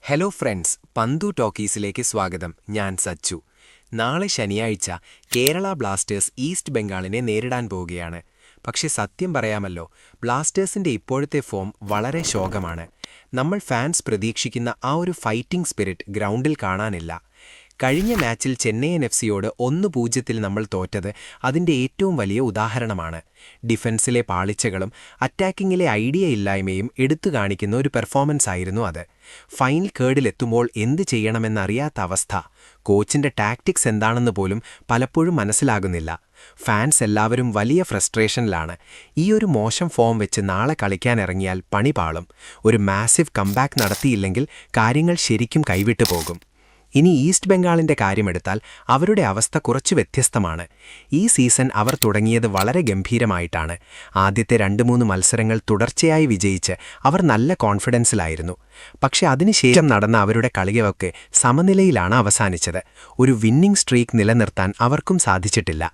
Hello friends, പന്തു ടോക്കീസിലേക്ക് സ്വാഗതം. ഞാൻ സച്ചു. നാളെ ശനിയാഴ്ച കേരള ബ്ലാസ്റ്റേഴ്സ് ഈസ്റ്റ് ബംഗാളിനെ നേരിടാൻ പോവുകയാണ്. പക്ഷെ സത്യം പറയാമല്ലോ, ബ്ലാസ്റ്റേഴ്സിന്റെ ഇപ്പോഴത്തെ ഫോം വളരെ ശോകമാണ്. നമ്മൾ ഫാൻസ് പ്രതീക്ഷിക്കുന്ന ആ ഒരു ഫൈറ്റിംഗ് സ്പിരിറ്റ് ഗ്രൗണ്ടിൽ കാണാനില്ല. കഴിഞ്ഞ മാച്ചിൽ ചെന്നൈയിൻ എഫ്.സിയോട് 1-0 നമ്മൾ തോറ്റത് അതിൻ്റെ ഏറ്റവും വലിയ ഉദാഹരണമാണ്. ഡിഫൻസിലെ പാളിച്ചകളും അറ്റാക്കിങ്ങിലെ ഐഡിയ ഇല്ലായ്മയും എടുത്തു കാണിക്കുന്ന ഒരു പെർഫോമൻസ് ആയിരുന്നു അത്. ഫൈനൽ കേർഡിലെത്തുമ്പോൾ എന്ത് ചെയ്യണമെന്നറിയാത്ത അവസ്ഥ. കോച്ചിന്റെ ടാക്ടിക്സ് എന്താണെന്ന് പോലും പലപ്പോഴും മനസ്സിലാകുന്നില്ല. ഫാൻസ് എല്ലാവരും വലിയ ഫ്രസ്ട്രേഷനിലാണ്. ഈ ഒരു മോശം ഫോം വെച്ച് നാളെ കളിക്കാനിറങ്ങിയാൽ പണി പാളും. ഒരു മാസിവ് കംബാക്ക് നടത്തിയില്ലെങ്കിൽ കാര്യങ്ങൾ ശരിക്കും കൈവിട്ടു പോകും. ഇനി ഈസ്റ്റ് ബംഗാളിന്റെ കാര്യമെടുത്താൽ അവരുടെ അവസ്ഥ കുറച്ച് വ്യത്യസ്തമാണ്. ഈ സീസൺ അവർ തുടങ്ങിയത് വളരെ ഗംഭീരമായിട്ടാണ്. ആദ്യത്തെ 2-3 മത്സരങ്ങൾ തുടർച്ചയായി വിജയിച്ച് അവർ നല്ല കോൺഫിഡൻസിലായിരുന്നു. പക്ഷെ അതിനുശേഷം നടന്ന അവരുടെ കളികളൊക്കെ സമനിലയിലാണ് അവസാനിച്ചത്. ഒരു വിന്നിംഗ് സ്ട്രീക്ക് നിലനിർത്താൻ അവർക്കും സാധിച്ചിട്ടില്ല.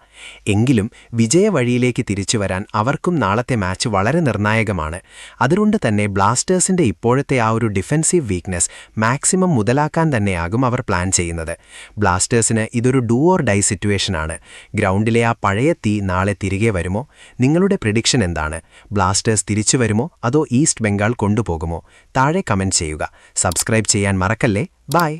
എങ്കിലും വിജയവഴിയിലേക്ക് തിരിച്ചുവരാൻ അവർക്കും നാളത്തെ മാച്ച് വളരെ നിർണായകമാണ്. അതുകൊണ്ട് തന്നെ ബ്ലാസ്റ്റേഴ്സിന്റെ ഇപ്പോഴത്തെ ആ ഒരു ഡിഫൻസീവ് വീക്ക്നെസ് മാക്സിമം മുതലാക്കാൻ തന്നെയാകും അവർ പ്ലാൻ ചെയ്യുന്നത്. ബ്ലാസ്റ്റേഴ്സിന് ഇതൊരു ഡൂ ഓർ ഡൈ സിറ്റുവേഷനാണ്. ഗ്രൗണ്ടിലെ ആ പഴയ തീ നാളെ തിരികെ വരുമോ? നിങ്ങളുടെ പ്രിഡിക്ഷൻ എന്താണ്? ബ്ലാസ്റ്റേഴ്സ് തിരിച്ചു വരുമോ അതോ ഈസ്റ്റ് ബംഗാൾ കൊണ്ടുപോകുമോ? താഴെ കമന്റ് ചെയ്യുക. സബ്സ്ക്രൈബ് ചെയ്യാൻ മറക്കല്ലേ. ബൈ.